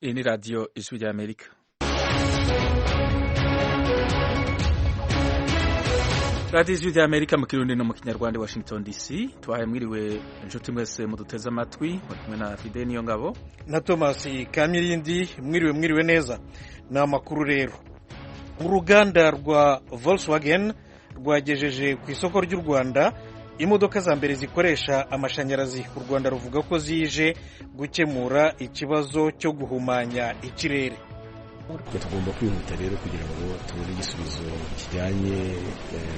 Iyi ni radiyo ijwi ry'Amerika. radiyo ijwi ry'Amerika mu kirundi no mu kinyarwanda Washington DC. Tubahaye mwiriwe inshuti mwese muduteze amatwi, muri kumwe na Fide Niyongabo na Thomas Kamirindi. Mwiriwe neza. Ni amakuru rero. Uruganda rwa Volkswagen rwagejeje ku isoko ry'u Rwanda imodoka za mbere zikoresha amashanyarazi. U Rwanda ruvuga ko zije gukemura ikibazo cyo guhumanya ikirere. Tugomba kwihuta rero kugira ngo tubone igisubizo kijyanye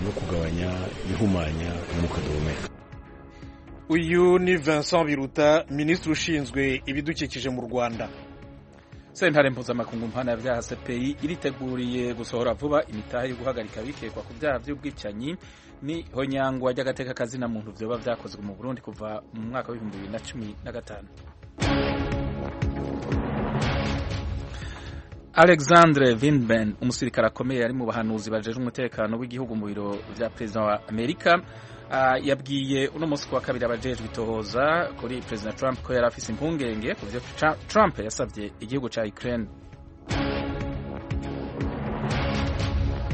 no kugabanya ihumanya umwuka duhumeka. Uyu ni Vincent Biruta, minisitiri ushinzwe ibidukikije mu Rwanda. Sentare mpuzamakungu mpanabyaha CPI iriteguriye gusohora vuba imitahe yo guhagarika abikekwa ku byaha by'ubwicanyi ni honyangwa ry'agateka kazina muntu vyoba vyakozwe mu Burundi kuva mu mwaka wa 2015. Alexandre Vindman, umusirikare akomeye ari mu bahanuzi bajeje umutekano w'igihugu mu biro vya President wa Amerika, yabwiye uno munsi wa kabiri abajejwe itohoza kuri President Trump ko yari afise impungenge ku vyo Trump yasavye igihugu ca Ukraine.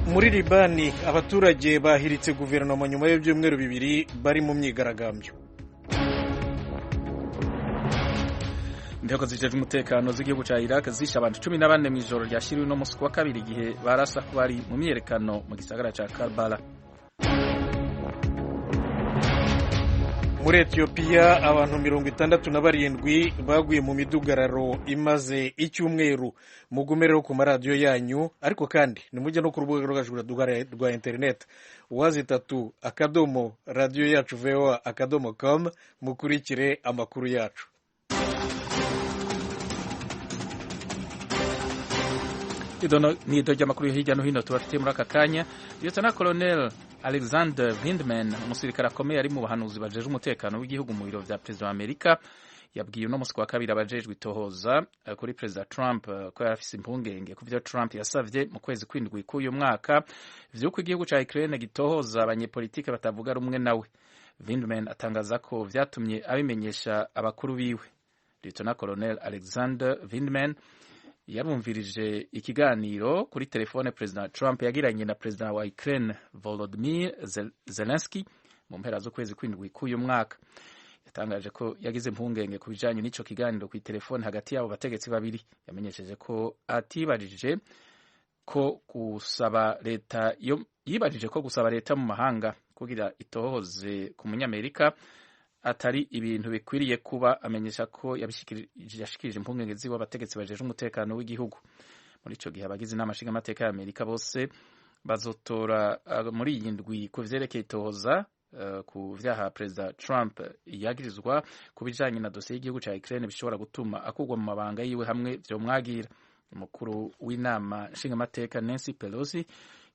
Muri Libani abaturage bahiritse guverinoma nyuma y'ibyumweru bibiri bari mu myigaragambyo. Inteko zijejwe umutekano z'igihugu ca Iraq zishe abantu 14 mw'ijoro ryashiriwe no munsi wa kabiri igihe barasa ko bari mu myerekano mu gisagara ca Karbala. Muri Ethiopia abantu 67 baguye mu midugararo imaze icyumweru. Mugumerero ku maradiyo yanyu, ariko kandi nimujye no ku rubuga rwacu rwa internet wazitatu radio yacu voa.com mukurikire amakuru yacu. Nido ry'amakuru yo hirya no hino tubafitiye muri aka kanya. Lieutenant Colonel Alexander Vindman, umusirikare akomeye ari mu bahanuzi bajeje umutekano w'igihugu mu biro vya President wa Amerika, yabwiye uno munsi wa kabiri abajejwe itohoza kuri President Trump ko yarafise impungenge ku vyo Trump yasavye mu kwezi kw'indwi k'uyu mwaka vy'uko igihugu ca Ukraine gitohoza abanyepolitike batavuga rumwe nawe. Vindman atangaza ko vyatumye abimenyesha abakuru biwe. Lieutenant Colonel Alexander Vindman yarumvirije ikiganiro kuri telefone President Trump yagiranye na President wa Ukraine Volodymyr Zelensky mu mpera z'ukwezi kw'indwi k'uyu mwaka. Yatangaje ko yagize impungenge ku bijanye n'ico kiganiro ku telefone hagati yabo bategetsi babiri. Yamenyesheje ko atibajije ko gusaba leta mu mahanga kugira itohoze ku munyamerika atari ibintu bikwiriye kuba. Amenyesha ko yashikirije impungenge ziwe abategetsi bajeje umutekano w'igihugu. Muri ico gihe abagize inama nshingamateka ya Amerika bose bazotora muri iyi ndwi ku vyerekeye itohoza ku vyaha President Trump yagirizwa ku bijanye na dosiye y'igihugu ca Ukraine bishobora gutuma akugwa mu mabanga yiwe hamwe vyomwagira. Umukuru w'inama nshingamateka Nancy Pelosi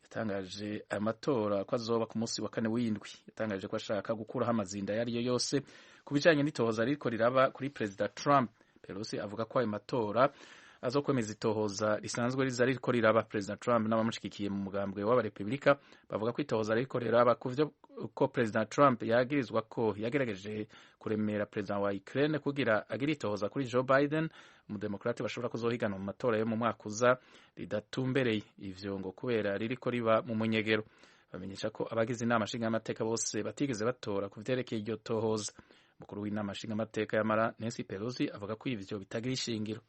yatangaje amatora ko azoba ku munsi wa kane w'indwi. Yatangaje ko ashaka gukuraho amazinda yariyo yose ku bijanye n'itohoza ririko riraba kuri President Trump. Pelosi avuga ko ayo matora azokwemeza itohoza risanzwe ririko riraba. President Trump n'abamushigikiye mu mugambwe w'abarepublika bavuga ko itohoza ririko riraba ku vyo ko President Trump yagirizwa ko yagerageje kuremera President wa Ukraine kugira agire itohoza kuri Joe Biden, umudemokrate bashobora kuzohigana mu matora yo mu mwaka uza, ridatumbereye. Ivyo ngo kubera ririko riba mu munyegero. Bamenyesha ko abagize inama nshingamateka bose batigeze batora ku vyerekeye iryo tohoza. Umukuru w'inama nshingamateka yamara Nancy Pelosi avuga ko ivyo bitagira ishingiro.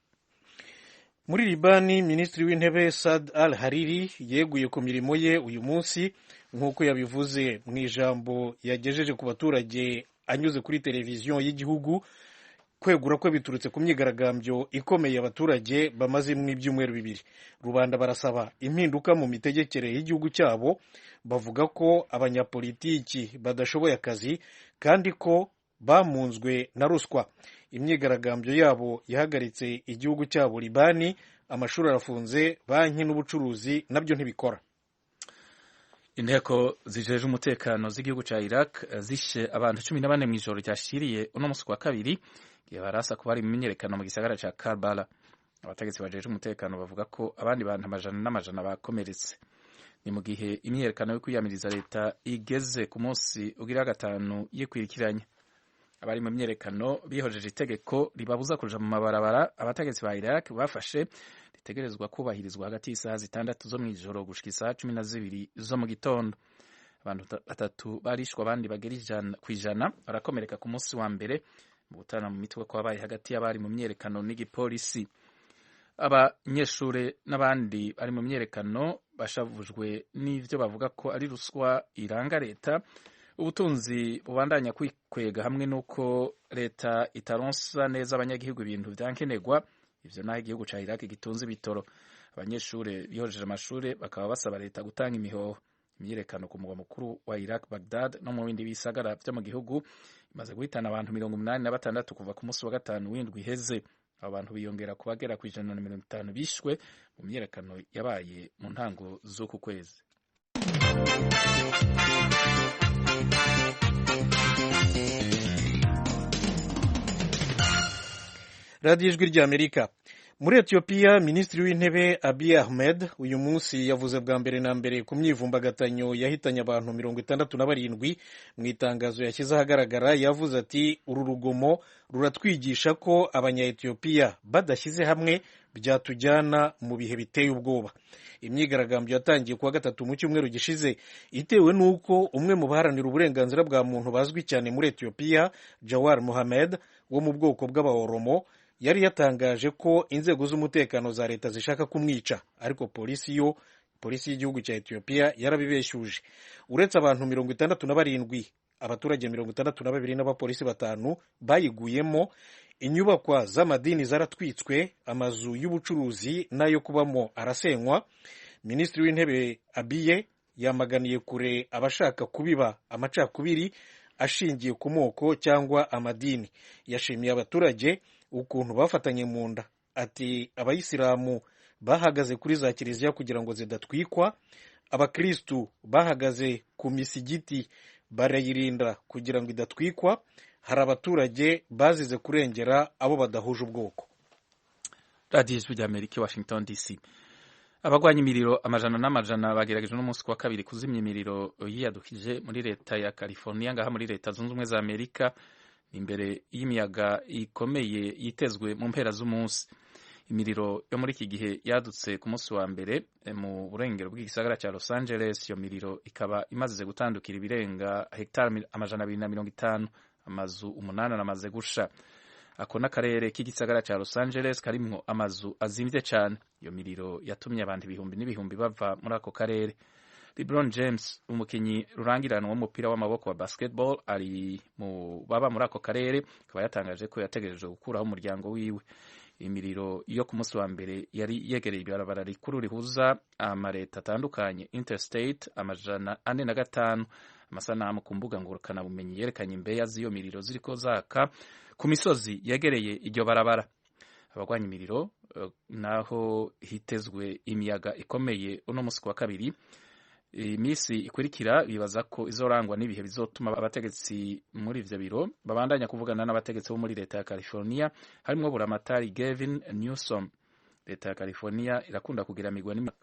Muri Libani minisitiri w'intebe Saad al-Hariri yeguye ku mirimo ye uyu munsi nk'uko yabivuze mu ijambo yagejeje ku baturage anyuze kuri televiziyo y'igihugu. Kwegura kwe biturutse ku myigaragambyo ikomeye abaturage bamaze mu ibyumweru bibiri. Rubanda barasaba impinduka mu mitegekere y'igihugu cyabo. Bavuga ko abanyapolitiki badashoboye akazi kandi ko bamunzwe na ruswa. Imyigaragambyo yabo yahagaritse igihugu cyabo Libani, amashuri arafunze, banki n'ubucuruzi nabyo ntibikora. Inteko zijeje umutekano z'igihugu ca Iraq zishe abantu 14 mw'ijoro ryashiriye uno munsi wa kabiri igihe barasa ko bari mu myiyerekano mu gisagara ca Karbala. Abategetsi bajeje umutekano bavuga ko abandi bantu amajana n'amajana bakomeretse. Ni mu gihe imyiyerekano yo kwiyamiriza leta igeze ku munsi ugira gatanu yikwirikiranya. abari mu myerekano bihojeje itegeko ribabuza kuja mu mabarabara abategetsi ba Iraq bafashe ritegerezwa kubahirizwa hagati y'isaha 6 zo mw'ijoro gushika isaha 12 zo mu gitondo. Abantu 3 barishwe, abandi bagera 100 barakomereka ku munsi wa mbere mu gutana mu mitwe kwabaye hagati y'abari mu myerekano n'igipolisi. Abanyeshure n'abandi bari mu myerekano bashavujwe n'ivyo bavuga ko ari ruswa iranga leta, ubutunzi bubandanya kwikwega hamwe n'uko leta itaronsa neza abanyagihugu ibintu vyankenerwa, ivyo naho igihugu ca Iraq gitunze ibitoro. Abanyeshure bihojeje amashure bakaba basaba leta gutanga imihoho. Imyiyerekano ku mugwa mukuru wa Iraq Baghdad no mu bindi bisagara vyo mu gihugu imaze guhitana abantu 86 kuva ku munsi wa gatanu w'indwi iheze. Abo bantu biyongera ku bagera ku 150 bishwe mu myiyerekano yabaye mu ntango z'uku kwezi. radiyo ijwi ry'Amerika. Muri Ethiopia, Minisitiri w'Intebe Abiy Ahmed uyu munsi yavuze bwa mbere na mbere ku myivumbagathanyo yahitanye abantu 67 mu itangazo yashyize ahagaragara. Yavuze ati uru rugomo ruratwigisha ko abanya-Ethiopia badashyize hamwe byatujyana mu bihe biteye ubwoba. Imyigaragambyo yatangiye kuwa gatatu mu cyumweru gishize itewe n'uko umwe mu baharanira uburenganzira bwa muntu bazwi cyane muri Ethiopia, Jawar Mohammed wo mu bwoko bw'Abaoromo, yari yatangaje ko inzego z'umutekano za leta zishaka kumwica, ariko polisi y'igihugu cya Ethiopia yarabibeshyuje. Uretse abantu 67, abaturage 62 n'abapolisi 5 bayiguyemo. Inyubakwa z'amadini zaratwitswe, amazu y'ubucuruzi n'ayo kubamo arasenywa. Minisitiri w'Intebe Abiy yamaganiye kure abashaka kubiba amacakubiri ashingiye ku moko cyangwa amadini. Yashimiye abaturage ukuntu bafatanye mu nda. Ati abayisilamu bahagaze kuri za kiliziya kugira ngo zidatwikwa, abakristu bahagaze ku misigiti barayirinda kugira ngo idatwikwa, hari abaturage bazize kurengera abo badahuje ubwoko. radiyo ijwi ry'Amerika, Washington DC. Abagwanya imiriro amajana n'amajana bagerageje n'umunsi wa kabiri kuzimya imiriro yiyadukije muri leta ya California ngaha muri leta zunze ubumwe za Amerika imbere y'imiyaga ikomeye yitezwe mu mpera z'umunsi. Imiriro yo muri iki gihe yadutse ku munsi wa mbere mu burengero bw'igisagara cya Los Angeles. Iyo miriro ikaba imaze gutandukira ibirenga hegitari 250. Amazu 8 aramaze gusha. Ako n'akarere k'igisagara cya Los Angeles karimwo amazu azimvye cyane. Iyo miriro yatumye abantu ibihumbi n'ibihumbi bava muri ako karere. LeBron James, umukinyi rurangiranwa w'umupira w'amaboko wa basketball, ari mu baba muri ako karere, akaba yatangaje ko yategereje gukuraho umuryango wiwe. Imiriro yo ku munsi wa mbere yari yegereye ibarabara rikuru rihuza amareta atandukanye Interstate 405. Amasanamu ku mbuga ngurukana bumenyi yerekanye imbeya z'iyo miriro ziriko zaka ku misozi yegereye iryo barabara. Abagwanya imiriro naho hitezwe imiyaga ikomeye uno munsi wa kabiri. Imisi ikurikira bibaza ko izorangwa n'ibihe bizotuma abategetsi muri ivyo biro babandanya kuvugana n'abategetsi bo muri leta ya California, harimwo buramatari Gavin Newsom. Leta ya California irakunda kugira migwa n'imyaka.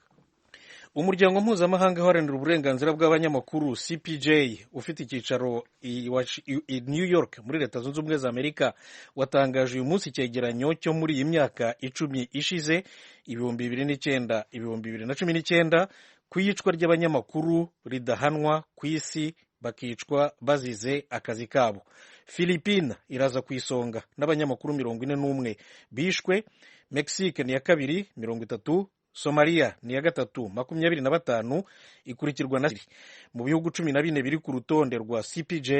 Umuryango mpuzamahanga uharanira uburenganzira bw'abanyamakuru CPJ ufite icyicaro i New York muri leta zunze ubumwe za Amerika watangaje uyu munsi icyegeranyo cyo muri iyi myaka 10 ishize 2009 2019 ku iyicwa ry'abanyamakuru ridahanwa ku isi, bakicwa bazize akazi kabo. Philippines iraza ku isonga n'abanyamakuru 41 bishwe, Mexique ni ya kabiri 30, Somalia ni ya gatatu 25, ikurikirwa na mu bihugu 14 biri ku rutonde rwa CPJ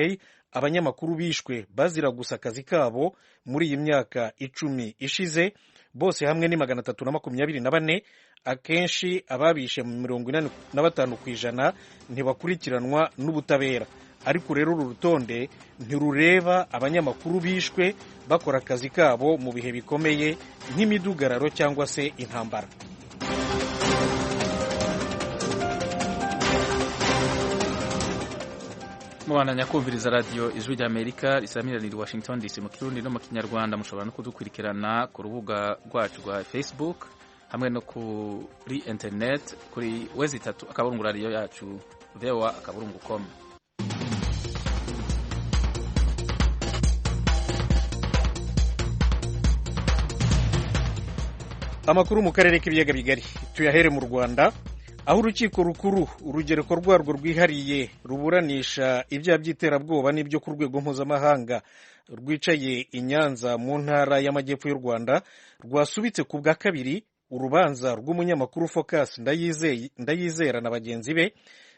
abanyamakuru bishwe bazira gusa akazi kabo muri iyi myaka 10 ishize, bose hamwe ni 324. Akenshi ababishe mu 45% ntibakurikiranwa n'ubutabera. Ariko rero uru rutonde ntirureba abanyamakuru bishwe bakora akazi kabo mu bihe bikomeye nk'imidugararo cyangwa se intambara. Mubandanya kumviriza radiyo ijwi ry'Amerika risamiranira Washington DC mu Kirundi no mu Kinyarwanda. Mushobora no kudukurikirana ku rubuga rwacu rwa Facebook hamwe no kuri internet kuri wezi3 akaburungu radiyo yacu VOA akaburungu.com. amakuru mu karere k'ibiyaga bigari tuyahere mu Rwanda, aho urukiko rukuru urugereko rwarwo rwihariye ruburanisha ibyaha by'iterabwoba n'ibyo ku rwego mpuzamahanga rwicaye i Nyanza mu ntara y'amajyepfo y'u Rwanda rwasubitse ku bwa kabiri urubanza rw'umunyamakuru Focus Ndayizera na bagenzi be.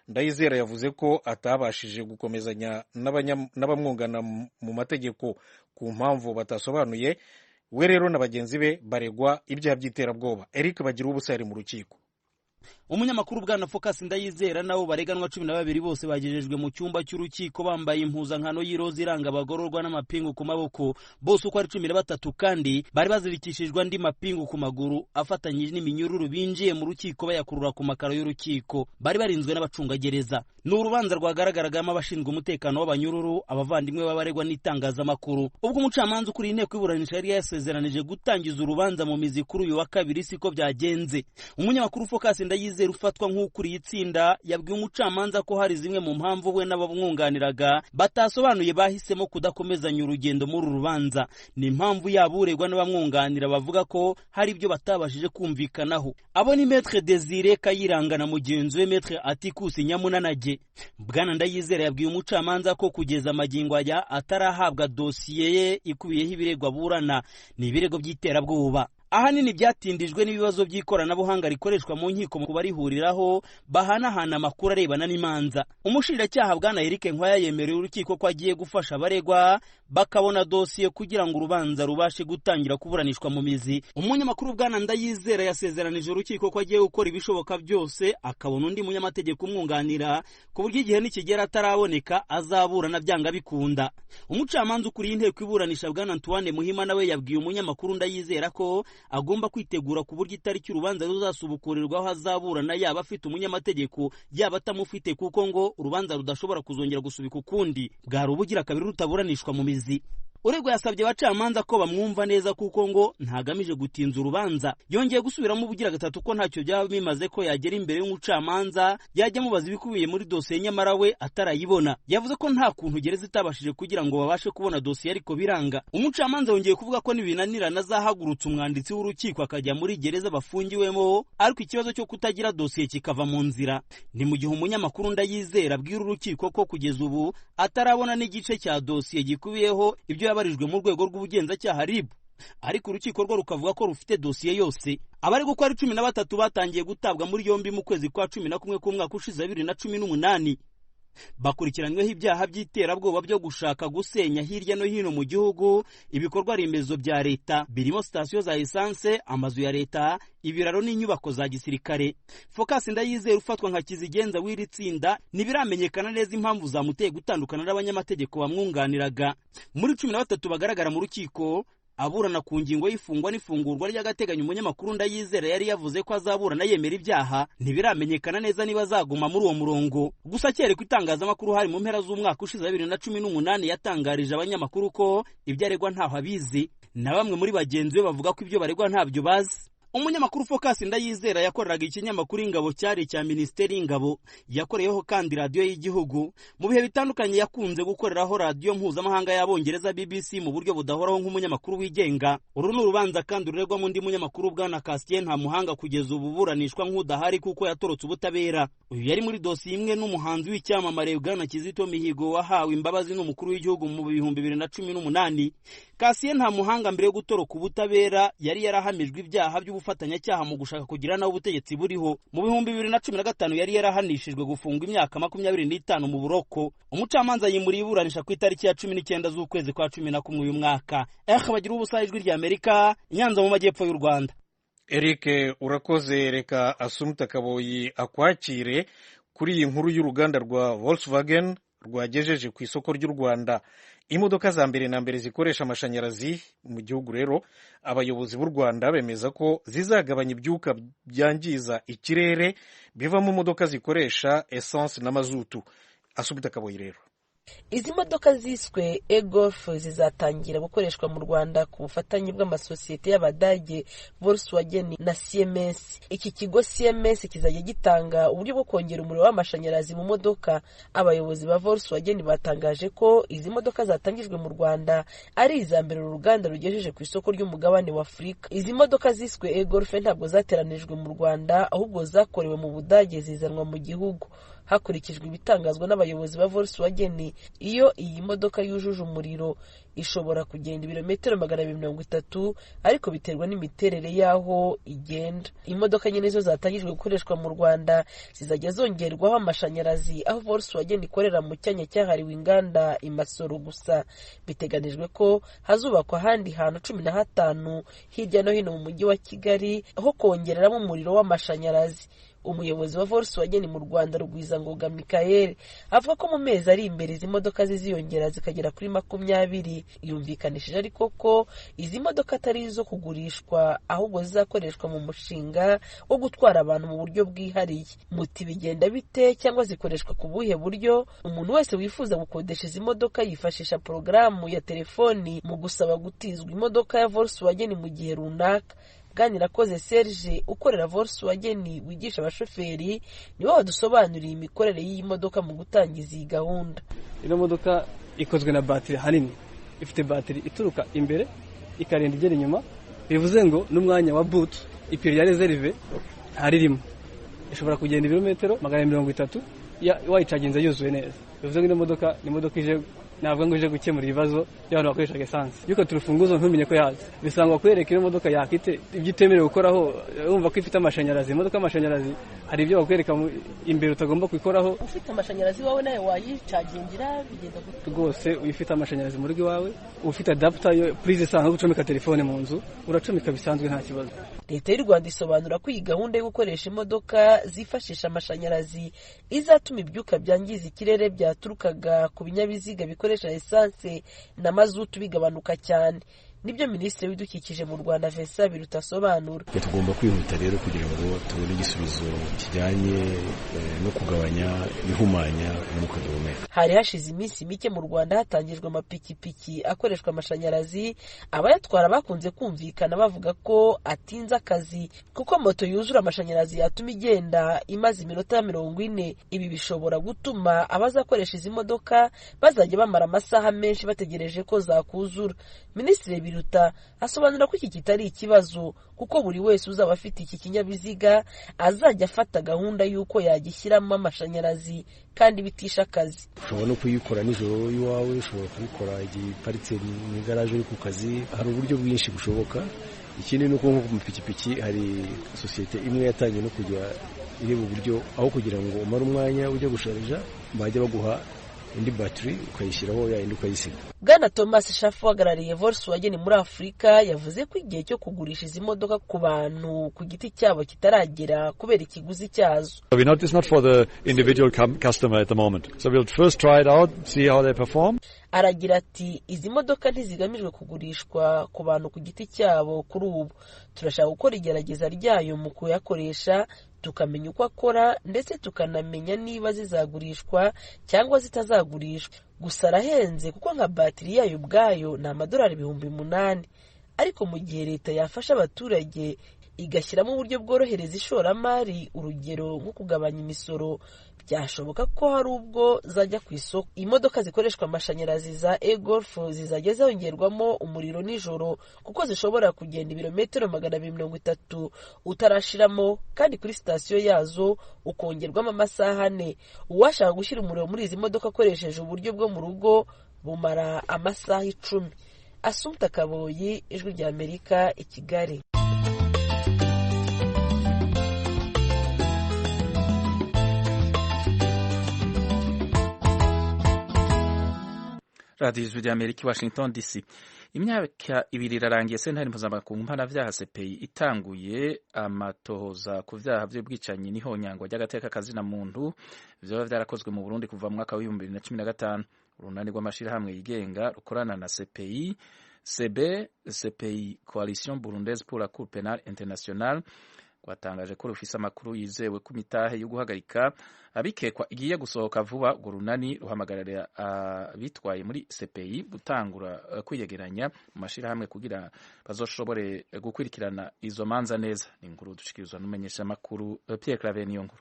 Ndayizera yavuze ko atabashije gukomezanya n'abamwungana mu mategeko ku mpamvu batasobanuye. We rero na bagenzi be baregwa ibyaha by'iterabwoba. Eric Bagiruwubusa yari mu rukiko. Umunyamakuru bwana Focus Ndayizera nabo bareganwa 12 bose bagejejwe mu cyumba cy'urukiko bambaye impuzankano y'iroza iranga abagororwa n'amapingu ku maboko, bose uko ari 13 kandi bari bazirikishijwe andi mapingu ku maguru afatanyije n'iminyururu. Binjiye mu rukiko bayakurura ku makaro y'urukiko, bari barinzwe n'abacungagereza. Ni urubanza rwagaragaragamo abashinzwe umutekano w'abanyururu, abavandimwe b'abaregwa n'itangazamakuru. Ubwo umucamanza ukuri inteko y'iburanisha yari yasezeranije gutangiza urubanza mu mizi kuri uyu wa kabiri, siko byagenze. Umunyamakuru Focus Ndayizera ufatwa nk'ukuriye itsinda yabwiye umucamanza ko hari zimwe mu mpamvu we n'abamwunganiraga batasobanuye bahisemo kudakomezanya urugendo muri rubanza. Ni impamvu yabo uregwa n'abamwunganira bavuga ko hari ibyo batabashije kumvikanaho. Abo ni Maître Désiré Kayiranga na mugenzi we Maître Atikusi Nyamunanage. Bwana Ndayizera yabwiye umucamanza ko kugeza magingo aya atarahabwa dosiye ye ikubiyeho ibirego aburana. Ni ibirego by'iterabwoba. Ahanini byatindijwe n'ibibazo by'ikoranabuhanga rikoreshwa mu nkiko mu kubarihuriraho bahanahana amakuru arebana n'imanza. Umushinjacyaha bwana Eric Nkwaya yemereye urukiko ko agiye gufasha abaregwa bakabona dosiye kugira ngo urubanza rubashe gutangira kuburanishwa mu mizi. Umunyamakuru bwana Ndayizera yasezeranije urukiko ko agiye gukora ibishoboka byose akabona undi munyamategeko umwunganira ku buryo igihe nikigera ataraboneka azaburana byanga bikunda. Umucamanza ukuriye inteko iburanisha bwana Antoine Muhima nawe yabwiye umunyamakuru Ndayizera ko agomba kwitegura ku buryo itariki urubanza ruzasubukurirwaho azaburana yaba afite umunyamategeko yaba atamufite, kuko ngo urubanza rudashobora kuzongera gusubika ukundi, bwari ubugira kabiri rutaburanishwa mu mizi. Uregwa yasabye abacamanza ko bamwumva neza kuko ngo ntagamije gutinza urubanza. Yongeye gusubiramo ubugira gatatu ko ntacyo byaba bimaze ko yagera imbere y'umucamanza yajya mubaza ibikubiye muri dosiye nyamara we atarayibona. Yavuze ko nta kuntu gereza itabashije kugira ngo babashe kubona dosiye ariko biranga. Umucamanza yongeye kuvuga ko nibinanirana azahagurutsa umwanditsi w'urukiko akajya muri gereza bafungiwemo, ariko ikibazo cyo kutagira dosiye kikava mu nzira. Ni mu gihe umunyamakuru Ndayizera abwira urukiko ko kugeza ubu atarabona n'igice cya dosiye gikubiyeho ibyo yabarijwe mu rwego rw'ubugenzacyaha RIB, ariko urukiko rwo rukavuga ko rufite dosiye yose. Abari gukora 13 batangiye gutabwa muri yombi mu kwezi kwa 11 k'umwaka ushize 2018. Bakurikiranyweho ibyaha by'iterabwoba byo gushaka gusenya hirya no hino mu gihugu ibikorwa remezo bya leta birimo sitasiyo za esanse, amazu ya leta, ibiraro n'inyubako za gisirikare. Focus Ndayizera ufatwa nka kizigenza w'iri tsinda ntibiramenyekana neza impamvu zamuteye gutandukana n'abanyamategeko bamwunganiraga. Muri 13 bagaragara mu rukiko aburana ku ngingo y'ifungwa n'ifungurwa ry'agateganyo, umunyamakuru Ndayizera yari yavuze ko azaburana yemera ibyaha. Ntibiramenyekana neza niba azaguma muri uwo murongo. Gusa cyere ku itangazamakuru hari mu mpera z'umwaka ushize 2018 yatangarije abanyamakuru ko ibyo aregwa ntaho abizi, na bamwe muri bagenzi be bavuga ko ibyo baregwa ntabyo bazi. Umunyamakuru Focus Ndayizera yakoreraga ikinyamakuru Ingabo cyari cya Minisiteri y'Ingabo, yakoreyeho kandi radiyo y'igihugu. Mu bihe bitandukanye yakunze gukoreraho radiyo mpuzamahanga y'Abongereza BBC mu buryo budahoraho nk'umunyamakuru wigenga. Uru ni urubanza kandi ruregwa mu ndi munyamakuru bwana Cassien Ntamuhanga kugeza ubu buranishwa nk'udahari kuko yatorotse ubutabera. Uyu yari muri dosiye imwe n'umuhanzi w'icyamamare bwana Kizito Mihigo wahawe imbabazi n'umukuru w'igihugu mu 2018. Cassien Ntamuhanga mbere yo gutoroka ubutabera yari yarahamijwe ibyaha by'ubufatanyacyaha mu gushaka kugira naho ubutegetsi buriho. Mu 2015 yari yarahanishijwe gufungwa imyaka 25 mu buroko. Umucamanza yimuriye iburanisha ku itariki ya 19 z'ukwezi kwa 11 uyu mwaka. Bagiruwubusa, Ijwi ry'Amerika, Nyanza mu majyepfo y'u Rwanda. Eric urakoze. Reka Asumta Kaboyi akwakire kuri iyi nkuru y'uruganda rwa Volkswagen rwagejeje ku isoko ry'u Rwanda imodoka za mbere na mbere zikoresha amashanyarazi mu gihugu. Rero abayobozi b'u Rwanda bemeza ko zizagabanya ibyuka byangiza ikirere biva mu modoka zikoresha essence na mazutu. Asumta Kaboyi rero. Izi modoka ziswe e-Golf zizatangira gukoreshwa mu Rwanda ku bufatanye bw'amasosiyete y'Abadage Volkswagen na Siemens. Iki kigo Siemens kizajya gitanga uburyo bwo kongera umuriro w'amashanyarazi mu modoka. Abayobozi ba Volkswagen batangaje ko izi modoka zatangijwe mu Rwanda ari iza mbere uruganda rugejeje ku isoko ry'umugabane wa Afurika. Izi modoka ziswe e-Golf ntabwo zateranijwe mu Rwanda, ahubwo zakorewe mu Budage zizanwa mu gihugu. Hakurikijwe ibitangazwa n'abayobozi ba Volkswagen, iyo iyi modoka yujuje umuriro ishobora kugenda ibirometero 230, ariko biterwa n'imiterere y'aho igenda. Imodoka nyine zo zatangijwe gukoreshwa mu Rwanda zizajya zongerwaho amashanyarazi, aho Volkswagen ikorera mu cyanya cyahariwe inganda i Masoro gusa. Biteganijwe ko hazubakwa ahandi hantu 15 hirya no hino mu mujyi wa Kigali aho kongereramo umuriro w'amashanyarazi. Umuyobozi wa Volkswagen mu Rwanda Rugwizangoga Michael avuga ko mu mezi ari imbere izi modoka ziziyongera zikagera kuri 20. Yumvikanishije ariko ko izi modoka atari izo kugurishwa, ahubwo zizakoreshwa mu mushinga wo gutwara abantu mu buryo bwihariye. Muti bigenda bite cyangwa zikoreshwa ku buhe buryo? Umuntu wese wifuza gukodesha izi modoka yifashisha porogaramu ya telefoni mu gusaba gutizwa imodoka ya Volkswagen mu gihe runaka. Ganirakoze Serge ukorera Volkswagen wigisha abashoferi niwe wadusobanuriye imikorere y'iyi modoka mu gutangiza iyi gahunda. Ino modoka ikozwe na batiri hanini, ifite batiri ituruka imbere ikarinda igera inyuma, bivuze ngo n'umwanya wa boot ipiri ya reserve haririmo, ishobora kugenda ibirometero 130 wayicaginze yuzuye neza. Bivuze ngo ino modoka ni modoka ije ntabwo ngo ije gukemura ibibazo by'abantu bakoresha essence. Yuko turufunguzo ntumenye ko yazi. Bisangwa kwereka ino modoka yakite ibyo itemerewe gukoraho, urumva ko ifite amashanyarazi. Imodoka amashanyarazi hari ibyo bakwereka imbere utagomba kwikoraho. Ufite amashanyarazi wawe nayo wayicagingira bigenda gute? Rwose uyifite amashanyarazi muri wawe, ufite adapter yo prize isanga gucomeka telefone mu nzu, uracomeka bisanzwe nta kibazo. Leta y'u Rwanda isobanura ko iyi gahunda yo gukoresha imodoka zifashisha amashanyarazi izatuma ibyuka byangiza ikirere byaturukaga ku binyabiziga bikoresha essence na mazutu bigabanuka cyane. Nibyo Minisitiri w'Ibidukikije mu Rwanda Vincent Biruta asobanura. Tugomba kwihuta rero kugira ngo tubone igisubizo kijyanye no kugabanya ihumanya umwuka duhumeka. Hari hashize iminsi mike mu Rwanda hatangijwe amapikipiki akoreshwa amashanyarazi. Abayatwara bakunze kumvikana bavuga ko atinze akazi, kuko moto yuzura amashanyarazi yatuma igenda imaze iminota 40. Ibi bishobora gutuma abazakoresha izi modoka bazajya bamara amasaha menshi bategereje ko zakuzura. Minisitiri Biruta asobanura ko iki kitari ikibazo, kuko buri wese uzaba afite iki kinyabiziga azajya afata gahunda y'uko yagishyiramo amashanyarazi kandi bitisha akazi. Ushobora no kuyikora nijoro iwawe, ushobora kubikora igihe iparitse mu garaje uri ku kazi. Hari uburyo bwinshi bushoboka. Ikindi nuko nko ku mapikipiki hari sosiyete imwe yatangiye no kujya ireba uburyo aho kugira ngo umare umwanya ujya gusharija bajya baguha indi battery ukayishyiraho ya indi ukayisiga. Bwana Thomas Shafu wagarariye Volkswagen muri Afurika yavuze ko igihe cyo kugurisha izi modoka ku bantu ku giti cyabo kitaragera kubera ikiguzi cyazo. It's not for the individual customer at the moment. So we'll first try it out, see how they perform. Aragira ati izi modoka ntizigamijwe kugurishwa ku bantu ku giti cyabo kuri ubu. Turashaka gukora igerageza ryayo mu kuyakoresha, tukamenya uko akora ndetse tukanamenya niba zizagurishwa cyangwa zitazagurishwa. Gusa arahenze kuko nka batiri yayo ubwayo ni $8,000. Ariko mu gihe leta yafasha abaturage igashyiramo uburyo bworohereza ishoramari, urugero nko kugabanya imisoro, byashoboka ko hari ubwo zajya ku isoko. Imodoka zikoreshwa amashanyarazi za e-Golf zizajya zongerwamo umuriro nijoro, kuko zishobora kugenda ibirometero 230 utarashiramo, kandi kuri sitasiyo yazo ukongerwamo amasaha 4. Uwashaka gushyira umuriro muri izi modoka akoresheje uburyo bwo mu rugo bumara amasaha 10. Assumpta Kaboyi, Ijwi rya Amerika, i Kigali. Radio Ijwi rya Amerika, Washington DC. Imyaka 2 irarangiye sentare mpuzamakungu mpanavyaha CPI itanguye amatohoza ku vyaha vy'ubwicanyi n'ihonyangwa ry'agateka kazina muntu vyoba vyarakozwe mu Burundi kuva mu mwaka wa 2015. Urunani rw'amashirahamwe yigenga rukorana na CPI CPI Coalition Burundaise pour la Cour Pénale Internationale rwatangaje ko rufise amakuru yizewe ku mitahe yo guhagarika abikekwa igiye gusohoka vuba. Urwo runani ruhamagarira abitwaye muri CPI gutangura kwiyegeranya mu mashirahamwe kugira bazoshobore gukurikirana izo manza neza. Ni inkuru dushikirizwa n'umumenyesha makuru Pierre Claver Niyonkuru.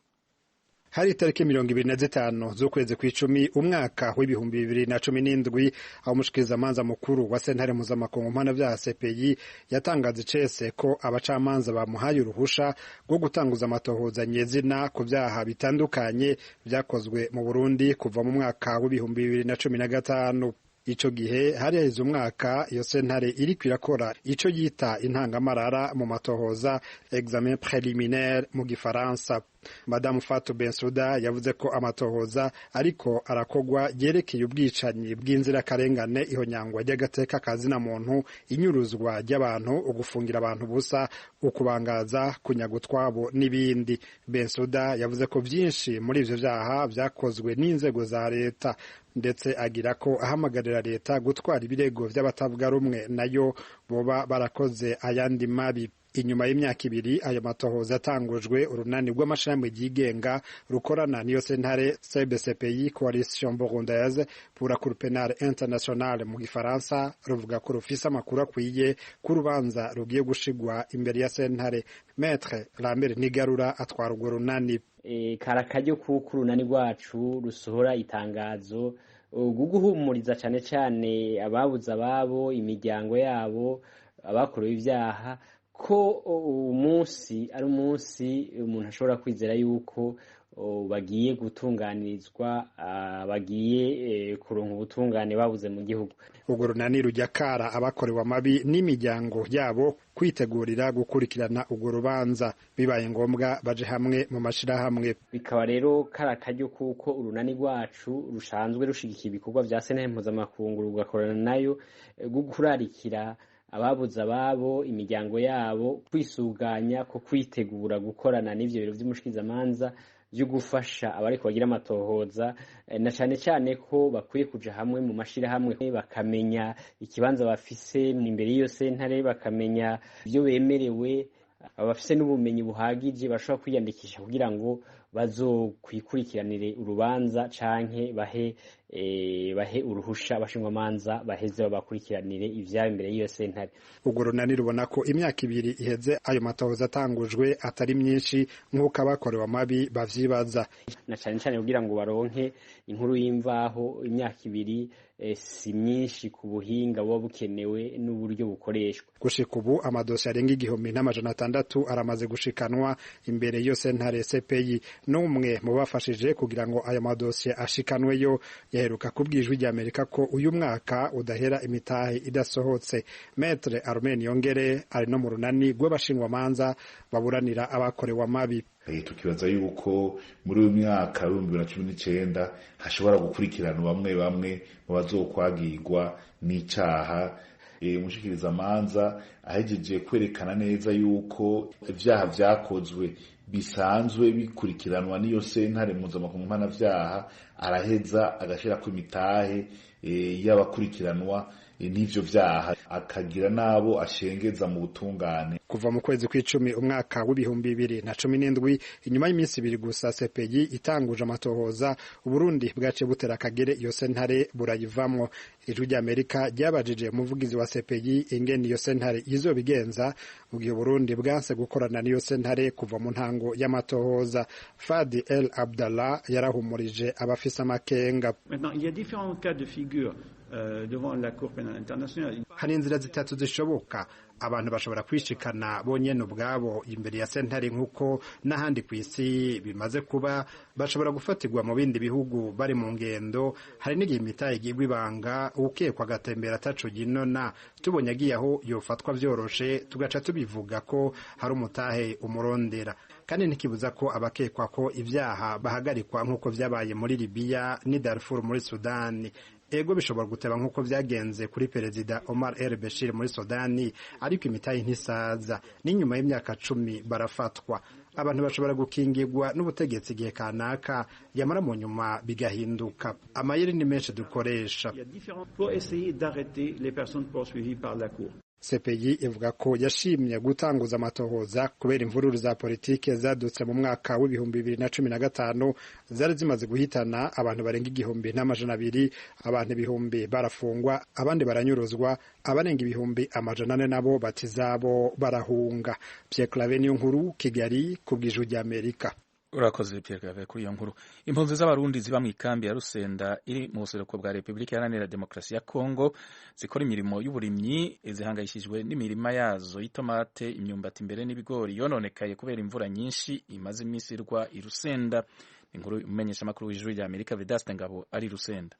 Hari itariki 25 z'ukwezi kw'icumi umwaka w'ibihumbi 2017 aho umushikirizamanza mukuru wa sentare mpuzamakungu mpanavyaha CPI yatangaza icese ko abacamanza bamuhaye uruhusha rwo gutanguza amatohoza nyezina ku vyaha bitandukanye vyakozwe mu Burundi kuva mu mwaka w'ibihumbi 2015. Ico gihe hari haheze umwaka iyo sentare iriko irakora ico yita intangamarara mu matohoza, examen préliminaire mu gifaransa. Madame Fatou Bensouda yavuze ko amatohoza ariko arakogwa yerekeye ubwicanyi bw'inzirakarengane, ihonyangwa ry'agateka kazina muntu, inyuruzwa ry'abantu, ugufungira abantu busa, ukubangaza, kunyaga utwabo n'ibindi. Bensouda yavuze ko vyinshi muri ivyo vyaha vyakozwe n'inzego za leta, ndetse agira ko ahamagarira leta gutwara ibirego vy'abatavuga rumwe nayo boba barakoze ayandi mabi. Inyuma y'imyaka 2 ayo matohoza atangujwe, urunani rw'amashami yigenga rukorana niyo sentare CBCPI, Coalition Burundaise pour la Cour pénale internationale mu gifaransa, ruvuga ko rufise amakuru akwiye ku rubanza rugiye gushigwa imbere ya sentare. Maître Lambert Nigarura atwara urwo runani. Karakaryo kuko urunani rwacu rusohora itangazo guguhumuriza cane cane ababuze ababo, imiryango yabo, abakorewe ivyaha, ko umunsi ari umunsi umuntu ashobora kwizera yuko bagiye gutunganirizwa, bagiye kuronka ubutungane babuze mu gihugu. Urwo runani rujya kara abakorewe amabi n'imiryango yabo kwitegurira gukurikirana urwo rubanza, bibaye ngombwa baje hamwe mu mashirahamwe. Bikaba rero karakaryo kuko urunani rwacu rusanzwe rushigikira ibikorwa vya sentare mpuzamakungu rugakorana nayo gukurarikira ababuze ababo, imiryango yabo, kwisuganya ko kwitegura gukorana n'ivyo biro vy'umushikizamanza byo gufasha abariko bagira amatohoza, na cane cane ko bakwiye kuja hamwe mu mashirahamwe bakamenya ikibanza bafise imbere y'iyo sentare, bakamenya ivyo bemerewe, abafise n'ubumenyi buhagije bashobora kwiyandikisha kugira ngo bazokwikurikiranire urubanza canke bahe uruhusha abashingwamanza baheze babakurikiranire ivyabo imbere y'iyo sentare. Urwo runani rubona ko imyaka 2 iheze ayo matohoza atangujwe atari myinshi nk'uko abakorewe amabi bavyibaza, na cane cane kugira ngo baronke inkuru y'imvaho. Imyaka 2 si myinshi ku buhinga buba bukenewe n'uburyo bukoreshwa. Gushika ubu amadosiye arenga 1600 aramaze gushikanwa imbere y'iyo sentare CPI. N'umwe mu bafashije kugira ngo ayo madosiye ashikanweyo yaheruka kubwijwe rya Amerika ko uyu mwaka udahera imitahe idasohotse. Maître Armen Yongere ari no mu runani rw'abashingwamanza baburanira abakorewe amabi. Tukibaza yuko muri uyu mwaka wa 2019 hashobora gukurikirana bamwe mu bazokwagirwa n'icaha. Umushikirizamanza ahejeje kwerekana neza yuko ivyaha vyakozwe bisanzwe bikurikiranwa n'iyo sentare mpuzamakungu mpanavyaha, araheza agashira ku imitahe y'abakurikiranwa n'ivyo vyaha, akagira nabo ashengeza mu butungane. Kuva mu kwezi kw'icumi umwaka w'ibihumbi 2017, inyuma y'iminsi 2 gusa CPI itanguje amatohoza, Uburundi bwace butera kagere iyo sentare burayivamwo. Ijwi rya Amerika ryabajije umuvugizi wa CPI ingene iyo sentare izobigenza mu gihe Burundi bwanse gukorana n'iyo sentare kuva mu ntango y'amatohoza. Fadi El Abdallah yarahumurije abafise amakenga. Maintenant, il y a différents cas de figure devant la Cour pénale internationale. Hari inzira zitatu zishoboka. Abantu bashobora kwishikana bonyene ubwabo imbere ya sentare nk'uko n'ahandi kw'isi bimaze kuba, bashobora gufatirwa mu bindi bihugu bari mu ngendo. Hari n'igihe imitahe igirwa ibanga, ukekwa agatembera ataco ginona, tubonye agiye aho yofatwa vyoroshe tugaca tubivuga ko hari umutahe umurondera. Kandi ntikibuza ko abakekwa ko ivyaha bahagarikwa nk'uko vyabaye muri Libya ni Darfur muri Sudani. Ego bishobora guteba nk'uko vyagenze kuri Perezida Omar el-Bashir muri Sudani, ariko imitahe ntisaza. N'inyuma y'imyaka 10 barafatwa. Abantu bashobora gukingirwa n'ubutegetsi igihe kanaka, yamara mu nyuma bigahinduka. Amayeri ni menshi dukoresha. Il y a différents pour essayer d'arrêter les personnes poursuivies par la Cour. CPI ivuga ko yashimye gutanguza amatohoza kubera imvururu za politike zadutse mu mwaka w'ibihumbi 2015 zari zimaze guhitana abantu barenga 1,200, abantu 1,000 barafungwa, abandi baranyuruzwa, abarenga 400 nabo batizabo barahunga. Pierre Claver niyo nkuru, Kigali, kubw'Ijwi ry'Amerika. Urakoze Pierre Claver kuri iyo nkuru. Impunzi z'abarundi ziba mu ikambi ya Rusenda iri mu buseruko bwa Repubulika Iharanira Demokarasi ya Kongo zikora imirimo y'uburimyi zihangayishijwe n'imirima yazo y'itomate, imyumbati imbere n'ibigori yononekaye kubera imvura nyinshi imaze iminsi irwa i Rusenda. Inkuru umenyesha makuru w'Ijwi ry'Amerika Vedaste Ngabo ari Rusenda.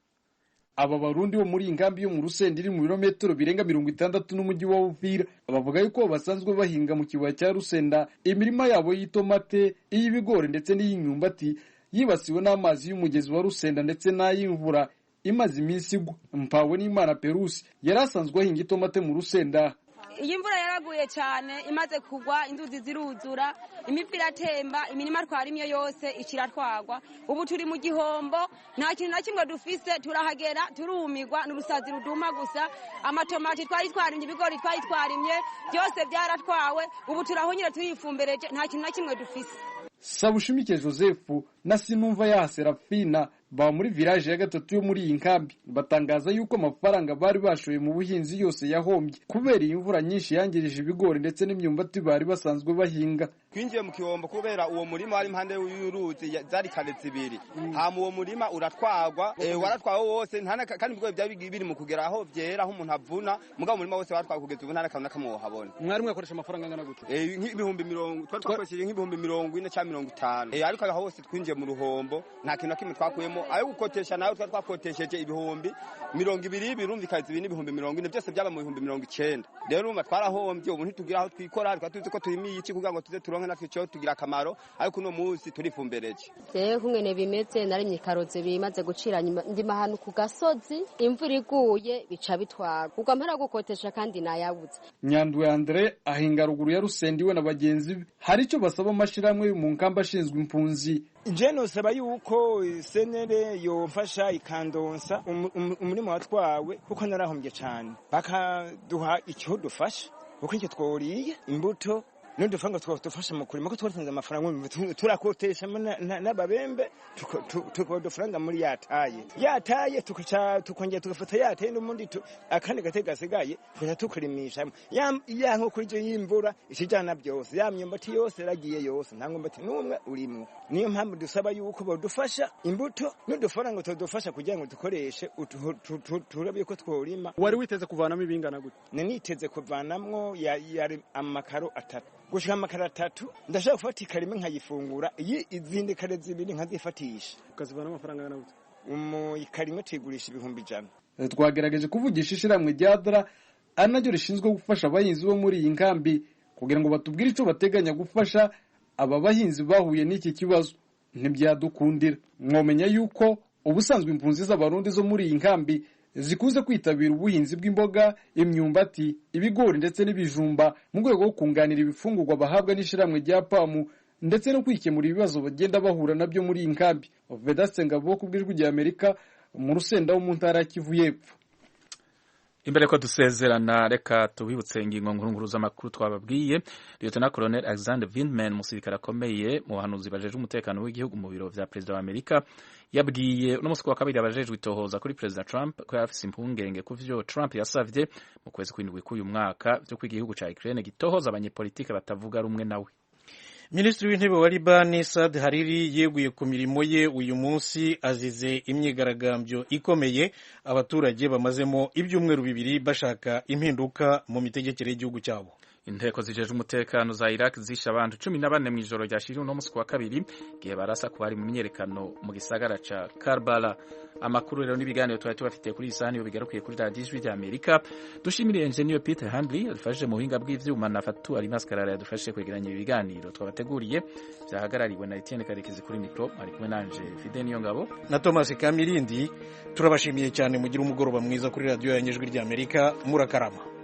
Aba barundi bo muri inkambi yo mu Rusenda iri mu birometero birenga 60 n'umujyi wa Uvira bavuga yuko basanzwe bahinga mu kibaya cya Rusenda imirima yabo y'itomate, iy'ibigori ndetse n'iy'imyumbati yibasiwe n'amazi y'umugezi wa Rusenda ndetse n'ay'imvura imaze iminsi igwa. Mpawe n'Imana Perusi yarasanzwe ahinga itomate mu Rusenda. Iyi mvura yaraguye cyane imaze kugwa, inzuzi ziruzura, imipira iratemba, imirima twarimye yose ikiratwagwa. Ubu turi mu gihombo, nta kintu na kimwe dufise, turahagera turumirwa n'urusazi ruduma gusa. Amatomati twari twarimye, ibigori twari twarimye byose byaratwawe. Ubu turahonyera tuyifumbereje, nta kintu na kimwe dufise. Sabushimike Joseph na Sinumva ya Serafina ba muri village ya gatatu yo muri iyi nkambi batangaza yuko amafaranga bari bashoye mu buhinzi yose yahombye kubera imvura nyinshi yangirije ibigori ndetse n'imyumbati bari basanzwe bahinga. Twinjiye mu kihombo kubera uwo murima wari impande y'uruzi zari karetse ibiri, hama uwo murima uratwagwa, waratwawe wose kandi ibigori byari biri mu kugera aho vyera aho umuntu avuna, mugabo umurima wose waratwawe kugeza ubu nta kamwe kamwe habona. Mwari mwakoresha amafaranga angana gute? Nk'ibihumbi 40, twari twakoresheje nk'ibihumbi 40 cyangwa 50. Ariko aho hose twinjiye mu ruhombo nta kintu na kimwe twakuyemo. Ayo gukotesha nayo twari twakotesheje ibihumbi 200 birumvikaza ibindi ibihumbi 40 byose byaba mu bihumbi 90. Rero urumva twarahombye, ubu ntitugira aho twikora, twatuzi ko turimiye iki kugira ngo tuze turonke natwe cyo tugira akamaro, ariko uno munsi turifumbereje. Kumwe bimeze narimye karotse bimaze gucira ndima hanu ku gasozi, imvura iguye bica bitwara ubwo mpera gukotesha kandi nayabuze. Nyandwi Andre ahinga ruguru ya Rusenda iwe na bagenzi be hari icyo basaba amashiramwe mu nkamba ashinzwe impunzi. Nje nosaba yuko senere yofasha ikandonsa umurimo watwawe kuko narahombye cyane, bakaduha icyo dufasha kuko icyo tworiye imbuto n'udufaranga twafasha mu kurima ko twatanze amafaranga turakotesha n'ababembe tukodufaranga muri yataye tukongera tugafata yataye n'umundi akandi gatega gasigaye kuja tukurimisha ya nko kuri cyo y'imvura ikijana byose ya myumbati yose ragiye yose nta myumbati n'umwe urimwe. Niyo mpamvu dusaba yuko bodufasha imbuto n'udufaranga tudufasha kugira ngo dukoreshe turabiye ko tworima. Wari witeze kuvanamo ibingana gute? Niteze kuvanamwo yari amakaro 3 gushika amakara 3 ndashaka gufata ikarime nkayifungura, izindi kare zibiri nkazifatisha. Ukazivana amafaranga angana gute? Ikarime tuyigurisha ibihumbi 100. Twagerageje kuvugisha ishiramwe rya DRA anaryo rishinzwe gufasha abahinzi bo muri iyi nkambi kugira ngo batubwire icyo bateganya gufasha aba bahinzi bahuye n'iki kibazo, ntibyadukundira. Mwomenya yuko ubusanzwe impunzi z'abarundi zo muri iyi nkambi zikuze kwitabira ubuhinzi bw'imboga, imyumbati, ibigori ndetse n'ibijumba mu rwego rwo kunganira ibifungurwa bahabwa n'ishiramwe rya PAMU ndetse no kwikemura ibibazo bagenda bahura nabyo muri iyi nkambi. Vedaste Ngabo kubw'Ijwi ry'Amerika mu Rusenda wo mu ntara ya Kivu y'Epfo. Imbere ko dusezerana reka tubibutse ingingo nkuru z'amakuru twababwiye. Lieutenant Colonel Alexander Vindman, umusirikare akomeye mu bahanuzi bajeje umutekano w'igihugu mu biro vya Perezida wa Amerika, yabwiye uno musi wa kabiri abajejwe itohoza kuri Perezida Trump ko yafise impungenge ku vyo Trump yasavye mu kwezi kw'indwi k'uyu mwaka vyo ko igihugu ca Ukraine gitohoza abanyepolitike batavuga rumwe nawe. Minisitiri w'intebe wa Libani Saad Hariri yeguye ku mirimo ye uyu munsi azize imyigaragambyo ikomeye abaturage bamazemo ibyumweru 2 bashaka impinduka mu mitegekere y'igihugu cyabo. Inteko zijeje umutekano za Iraq zishe abantu 14 mu ijoro ryashiriwe uno musi wa kabiri gihe barasa ku bari mu myerekano mu gisagara ca Karbala. Amakuru rero n'ibiganiro twari tubafitiye kuri isani bigarukiye kuri Radio Ijwi ry'Amerika. Dushimire engineer Peter Handley adufashije mu buhinga bw'ivyuma na Fatu ari maskarara yadufashije kwegeranya ibiganiro twabateguriye byahagarariwe na Etienne Karekezi kuri micro ari kumwe nanje Fide Niyongabo na Thomas Kamirindi. Turabashimiye cyane mugira umugoroba mwiza kuri radio ya Ijwi ry'Amerika. Murakarama.